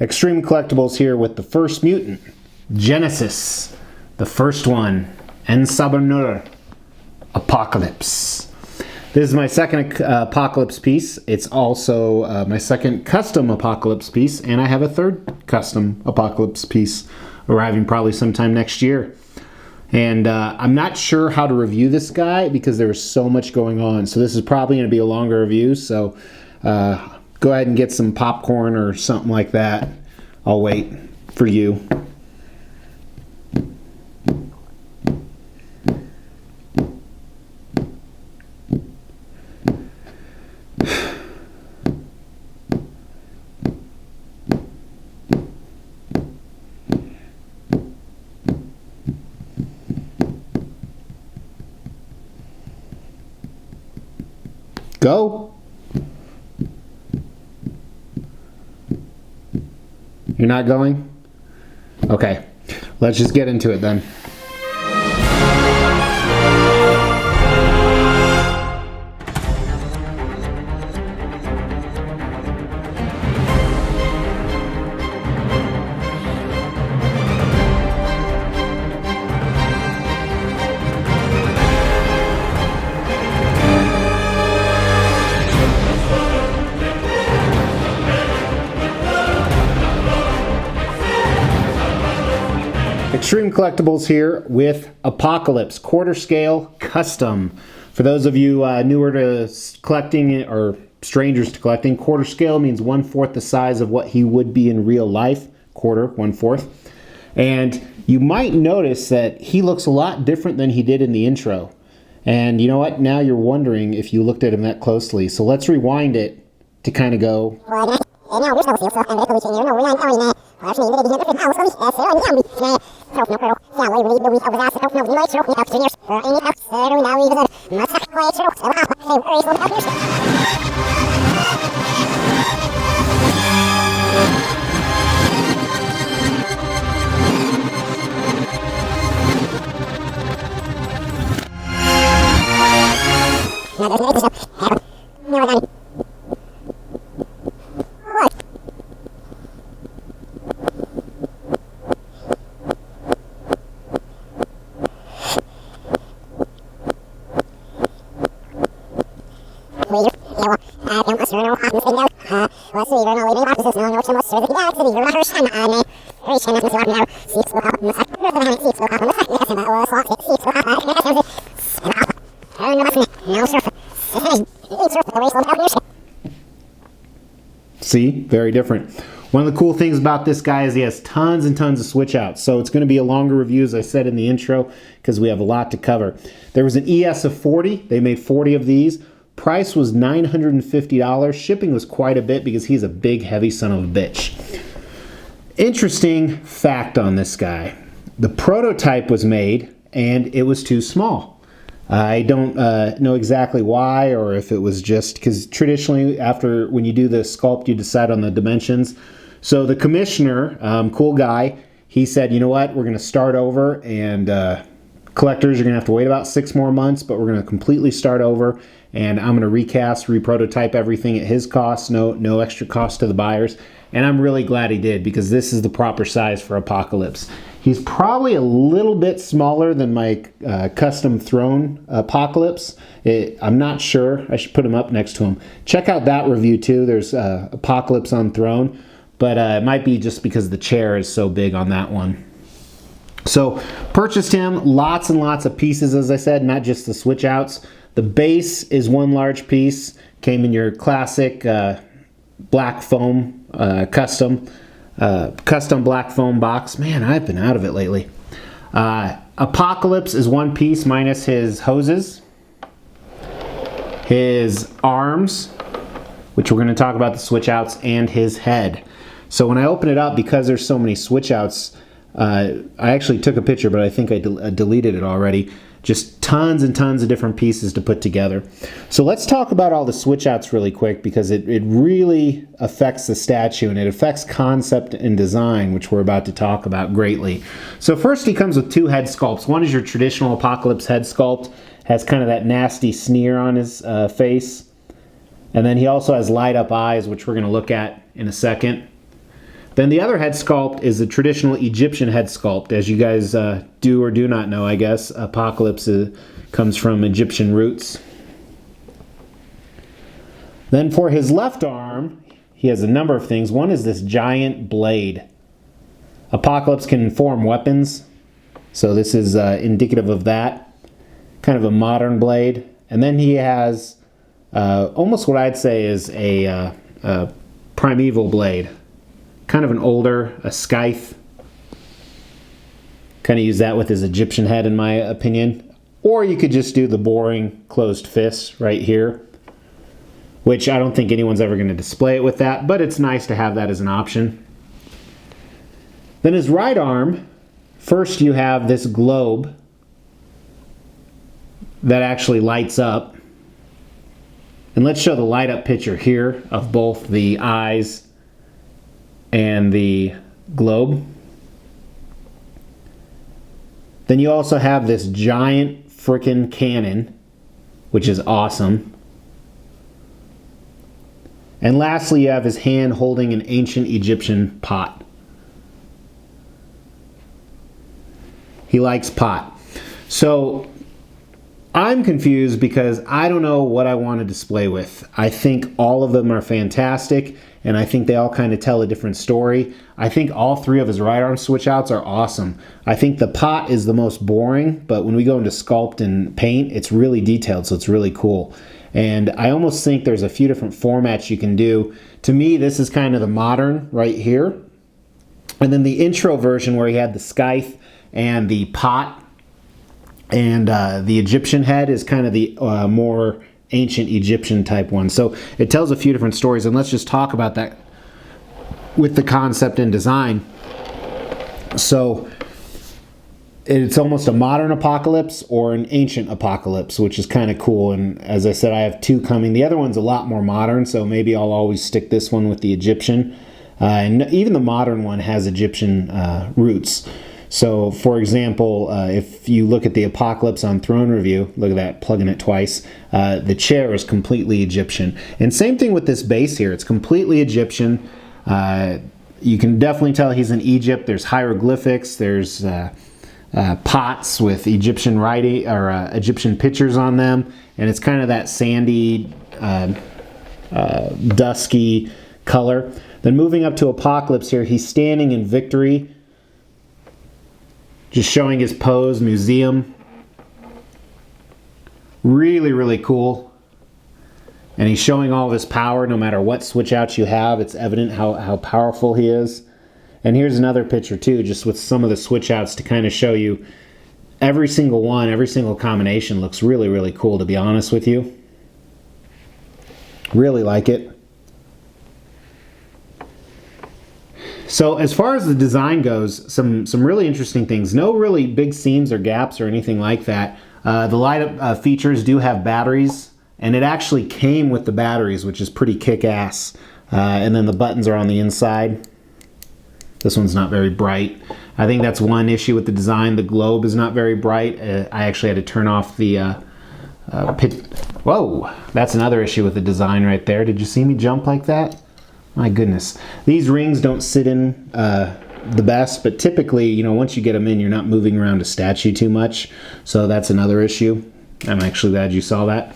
Extreme Collectibles here with the first mutant, Genesis, the first one, En Sabernur, Apocalypse. This is my second Apocalypse piece. It's also my second custom Apocalypse piece, and I have a third custom Apocalypse piece arriving probably sometime next year. And I'm not sure how to review this guy because there's so much going on. So this is probably going to be a longer review. So go ahead and get some popcorn or something like that. I'll wait for you. Go. You're not going? Okay, let's just get into it then. Extreme Collectibles here with Apocalypse, quarter scale custom. For those of you newer to collecting or strangers to collecting, quarter scale means 1/4 the size of what he would be in real life. Quarter, 1/4. And you might notice that he looks a lot different than he did in the intro. And you know what? Now you're wondering if you looked at him that closely. So let's rewind it to kind of go. See, very different. One of the cool things about this guy is he has tons and tons of switch outs. So it's going to be a longer review, as I said in the intro, because we have a lot to cover. There was an ES of 40. They made 40 of these. Price was $950. Shipping was quite a bit because he's a big, heavy son of a bitch. Interesting fact on this guy. The prototype was made and it was too small. I don't know exactly why, or if it was just because traditionally after when you do the sculpt, you decide on the dimensions. So the commissioner, cool guy, he said, you know what, we're going to start over, and collectors are going to have to wait about 6 more months, but we're going to completely start over, and I'm going to recast, reprototype everything at his cost, no extra cost to the buyers. And I'm really glad he did, because this is the proper size for Apocalypse. He's probably a little bit smaller than my custom throne Apocalypse. I'm not sure. I should put him up next to him. Check out that review too. There's Apocalypse on throne, but it might be just because the chair is so big on that one. So purchased him, lots and lots of pieces, as I said, not just the switch outs. The base is one large piece. Came in your classic black foam custom black foam box. Man, I've been out of it lately. Apocalypse is one piece minus his hoses, his arms, which we're going to talk about the switch outs, and his head. So when I open it up, because there's so many switch outs, I actually took a picture, but I think I deleted it already. Just tons and tons of different pieces to put together. So let's talk about all the switch outs really quick, because it really affects the statue, and it affects concept and design, which we're about to talk about greatly. So first, he comes with 2 head sculpts. One is your traditional Apocalypse head sculpt, has kind of that nasty sneer on his face. And then he also has light up eyes, which we're going to look at in a second. Then the other head sculpt is the traditional Egyptian head sculpt. As you guys do or do not know, I guess, Apocalypse comes from Egyptian roots. Then for his left arm, he has a number of things. One is this giant blade. Apocalypse can form weapons, so this is indicative of that. Kind of a modern blade. And then he has almost what I'd say is a primeval blade. Kind of an older, a scythe. Kind of use that with his Egyptian head, in my opinion. Or you could just do the boring closed fist right here, which I don't think anyone's ever going to display it with that, but it's nice to have that as an option. Then his right arm, first you have this globe that actually lights up. And let's show the light up picture here of both the eyes and the globe. Then you also have this giant frickin' cannon, which is awesome. And lastly, you have his hand holding an ancient Egyptian pot. He likes pot. So I'm confused because I don't know what I want to display with. I think all of them are fantastic, and I think they all kind of tell a different story. I think all three of his right arm switch outs are awesome. I think the pot is the most boring, but when we go into sculpt and paint, it's really detailed, so it's really cool. And I almost think there's a few different formats you can do. To me, this is kind of the modern right here. And then the intro version where he had the scythe and the pot and the Egyptian head is kind of the more ancient Egyptian type one. So it tells a few different stories, and let's just talk about that with the concept and design. So it's almost a modern Apocalypse or an ancient Apocalypse, which is kind of cool. And as I said, I have two coming. The other one's a lot more modern, so maybe I'll always stick this one with the Egyptian. And even the modern one has Egyptian roots. So, for example, if you look at the Apocalypse on Throne Review, look at that, plugging it twice, the chair is completely Egyptian. And same thing with this base here. It's completely Egyptian. You can definitely tell he's in Egypt. There's hieroglyphics. There's pots with Egyptian writing or Egyptian pictures on them. And it's kind of that sandy, dusky color. Then moving up to Apocalypse here, he's standing in victory, just showing his pose, museum. Really, really cool. And he's showing all of his power no matter what switch outs you have. It's evident how powerful he is. And here's another picture too, just with some of the switch outs to kind of show you every single one, every single combination looks really, really cool, to be honest with you. Really like it. So as far as the design goes, some really interesting things. No really big seams or gaps or anything like that. The light-up features do have batteries, and it actually came with the batteries, which is pretty kick-ass. And then the buttons are on the inside. This one's not very bright. I think that's one issue with the design. The globe is not very bright. I actually had to turn off the Whoa, that's another issue with the design right there. Did you see me jump like that? My goodness. These rings don't sit in the best, but typically, you know, once you get them in, you're not moving around a statue too much. So that's another issue. I'm actually glad you saw that.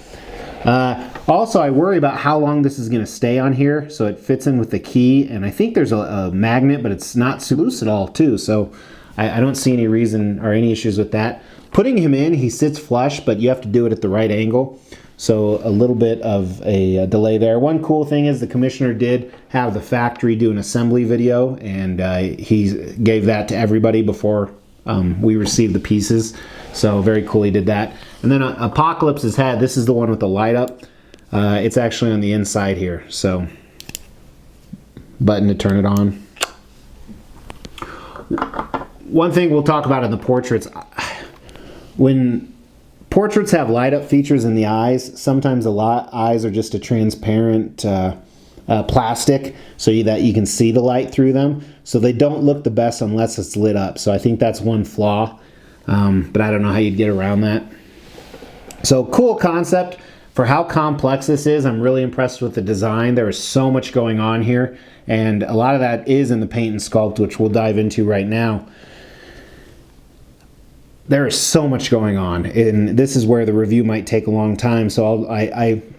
Also, I worry about how long this is going to stay on here, so it fits in with the key. And I think there's a magnet, but it's not loose at all, too. So I don't see any reason or any issues with that. Putting him in, he sits flush, but you have to do it at the right angle. So a little bit of a delay there. One cool thing is the commissioner did have the factory do an assembly video, and he gave that to everybody before we received the pieces. So very cool he did that. And then Apocalypse's head, this is the one with the light up. It's actually on the inside here. So button to turn it on. One thing we'll talk about in the portraits, when portraits have light up features in the eyes, sometimes eyes are just a transparent plastic so that you can see the light through them. So they don't look the best unless it's lit up. So I think that's one flaw, but I don't know how you'd get around that. So cool concept. For how complex this is, I'm really impressed with the design. There is so much going on here, and a lot of that is in the paint and sculpt, which we'll dive into right now. There is so much going on, and this is where the review might take a long time. So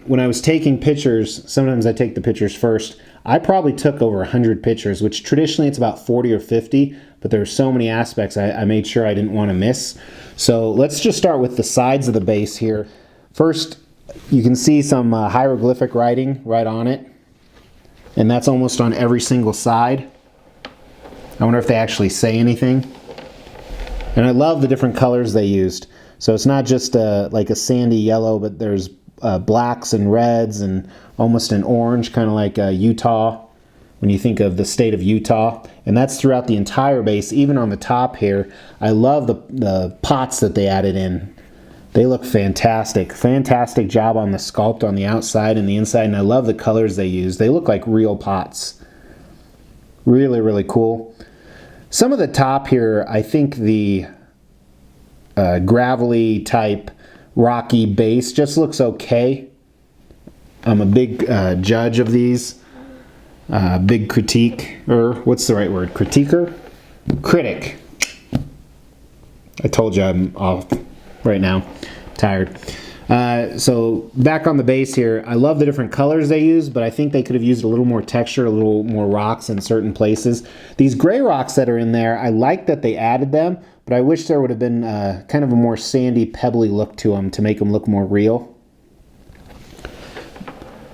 when I was taking pictures, sometimes I take the pictures first. I probably took over 100 pictures, which traditionally it's about 40 or 50, but there are so many aspects I made sure I didn't want to miss. So let's just start with the sides of the base here. First, you can see some hieroglyphic writing right on it, and that's almost on every single side. I wonder if they actually say anything. And I love the different colors they used. So it's not just like a sandy yellow, but there's blacks and reds and almost an orange, kind of like Utah, when you think of the state of Utah. And that's throughout the entire base, even on the top here. I love the pots that they added in. They look fantastic. Fantastic job on the sculpt on the outside and the inside, and I love the colors they use. They look like real pots. Really, really cool. Some of the top here, I think the gravelly type rocky base just looks okay. I'm a big judge of these. Big critique, or what's the right word? Critiquer? Critic. I told you I'm off right now. Tired. So back on the base here, I love the different colors they use, but I think they could have used a little more texture, a little more rocks in certain places. These gray rocks that are in there, I like that they added them, but I wish there would have been kind of a more sandy, pebbly look to them to make them look more real.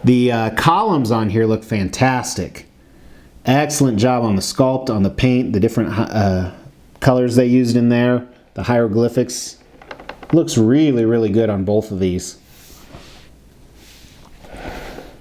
The columns on here look fantastic. Excellent job on the sculpt, on the paint, the different colors they used in there, the hieroglyphics. Looks really, really good on both of these.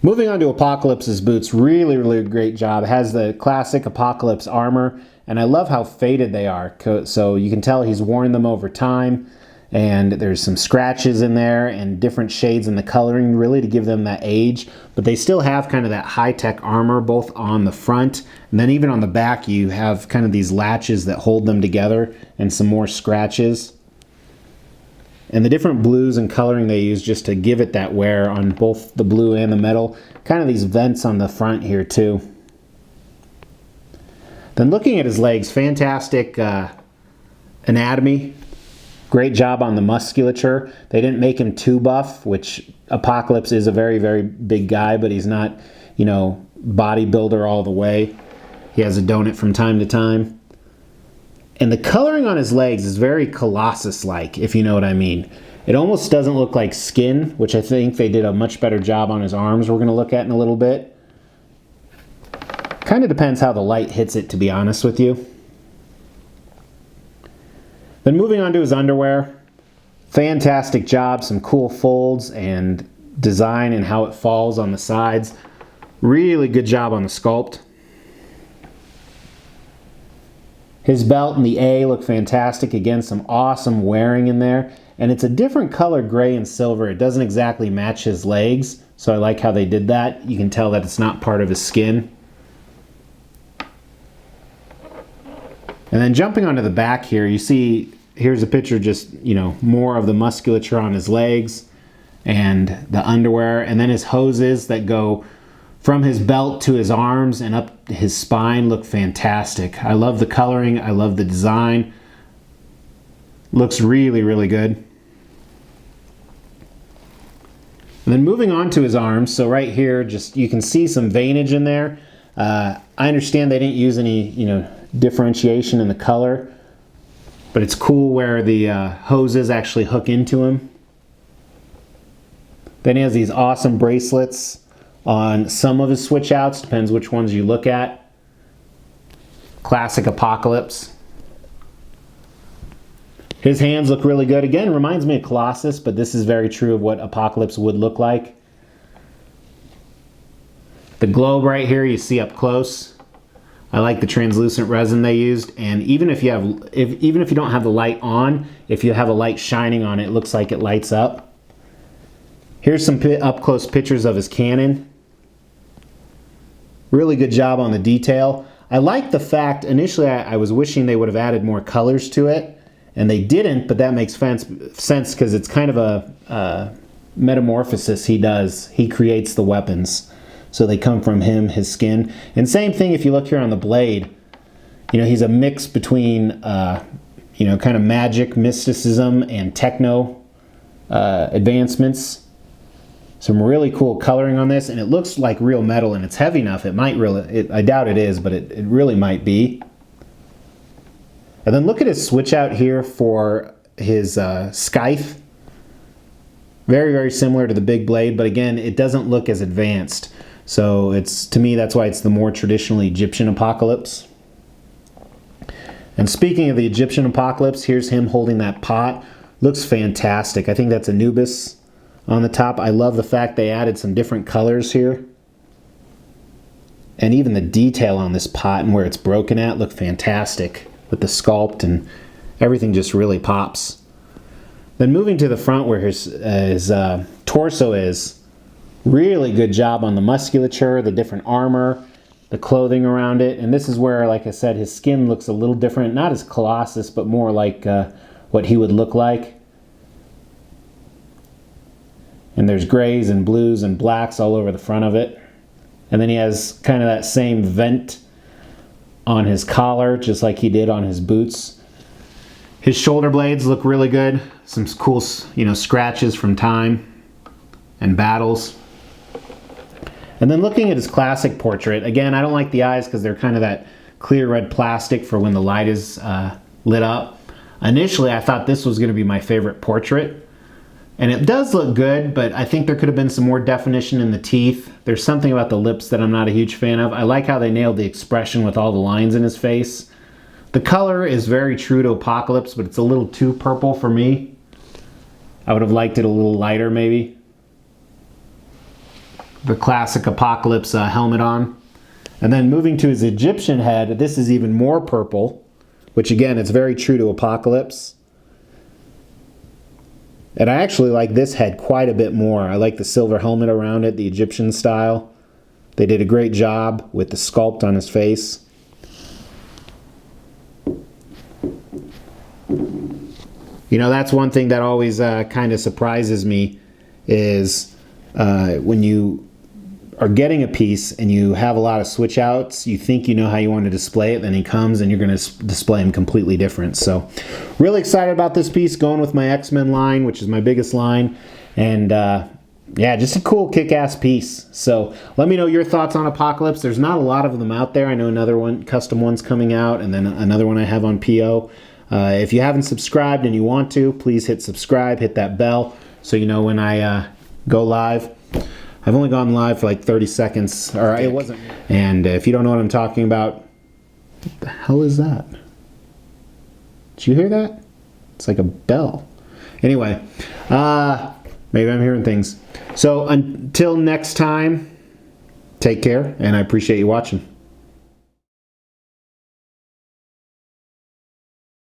Moving on to Apocalypse's boots, really, really great job. It has the classic Apocalypse armor, and I love how faded they are. So you can tell he's worn them over time, and there's some scratches in there and different shades in the coloring, really to give them that age. But they still have kind of that high-tech armor, both on the front, and then even on the back you have kind of these latches that hold them together, and some more scratches. And the different blues and coloring they use just to give it that wear on both the blue and the metal. Kind of these vents on the front here too. Then looking at his legs, fantastic anatomy. Great job on the musculature. They didn't make him too buff, which Apocalypse is a very, very big guy, but he's not, you know, bodybuilder all the way. He has a donut from time to time. And the coloring on his legs is very Colossus-like, if you know what I mean. It almost doesn't look like skin, which I think they did a much better job on his arms we're going to look at in a little bit. Kind of depends how the light hits it, to be honest with you. Then moving on to his underwear. Fantastic job, some cool folds and design and how it falls on the sides. Really good job on the sculpt. His belt and the A look fantastic. Again, some awesome wearing in there. And it's a different color, gray and silver. It doesn't exactly match his legs, so I like how they did that. You can tell that it's not part of his skin. And then jumping onto the back here, you see, here's a picture just, you know, more of the musculature on his legs and the underwear. And then his hoses that go from his belt to his arms and up his spine look fantastic. I love the coloring. I love the design. Looks really, really good. And then moving on to his arms. So right here, just you can see some veinage in there. I understand they didn't use any, you know, differentiation in the color, but it's cool where the hoses actually hook into him. Then he has these awesome bracelets on some of his switch outs, depends which ones you look at. Classic Apocalypse. His hands look really good. Again, reminds me of Colossus, but this is very true of what Apocalypse would look like. The globe right here you see up close. I like the translucent resin they used, and even if you don't have the light on, if you have a light shining on it, it looks like it lights up. Here's some up close pictures of his cannon. Really good job on the detail. I like the fact, initially I was wishing they would have added more colors to it, and they didn't, but that makes sense because it's kind of a metamorphosis he does. He creates the weapons. So they come from him, his skin. And same thing if you look here on the blade. You know, he's a mix between, you know, kind of magic, mysticism, and techno advancements. Some really cool coloring on this, and it looks like real metal, and it's heavy enough. It might really, I doubt it is, but it really might be. And then look at his switch out here for his scythe. Very, very similar to the big blade, but again, it doesn't look as advanced. So it's, to me, that's why it's the more traditional Egyptian apocalypse. And speaking of the Egyptian apocalypse, here's him holding that pot. Looks fantastic. I think that's Anubis on the top. I love the fact they added some different colors here. And even the detail on this pot and where it's broken at look fantastic with the sculpt, and everything just really pops. Then moving to the front where his torso is, really good job on the musculature, the different armor, the clothing around it. And this is where, like I said, his skin looks a little different. Not as Colossus, but more like what he would look like. And there's grays and blues and blacks all over the front of it. And then he has kind of that same vent on his collar, just like he did on his boots. His shoulder blades look really good. Some cool, you know, scratches from time and battles. And then looking at his classic portrait, again, I don't like the eyes because they're kind of that clear red plastic for when the light is lit up. Initially, I thought this was going to be my favorite portrait. And it does look good, but I think there could have been some more definition in the teeth. There's something about the lips that I'm not a huge fan of. I like how they nailed the expression with all the lines in his face. The color is very true to Apocalypse, but it's a little too purple for me. I would have liked it a little lighter, maybe. The classic Apocalypse helmet on. And then moving to his Egyptian head, this is even more purple, which again, it's very true to Apocalypse. And I actually like this head quite a bit more. I like the silver helmet around it, the Egyptian style. They did a great job with the sculpt on his face. You know, that's one thing that always kind of surprises me is when you are getting a piece and you have a lot of switch outs, you think you know how you want to display it, then he comes and you're going to display him completely different. So really excited about this piece, going with my X-Men line, which is my biggest line. And yeah, just a cool kick-ass piece. So let me know your thoughts on Apocalypse. There's not a lot of them out there. I know another one, custom one's coming out, and then another one I have on PO. If you haven't subscribed and you want to, please hit subscribe, hit that bell so you know when I go live. I've only gone live for like 30 seconds, or it wasn't. And if you don't know what I'm talking about, what the hell is that? Did you hear that? It's like a bell. Anyway, maybe I'm hearing things. So until next time, take care, and I appreciate you watching.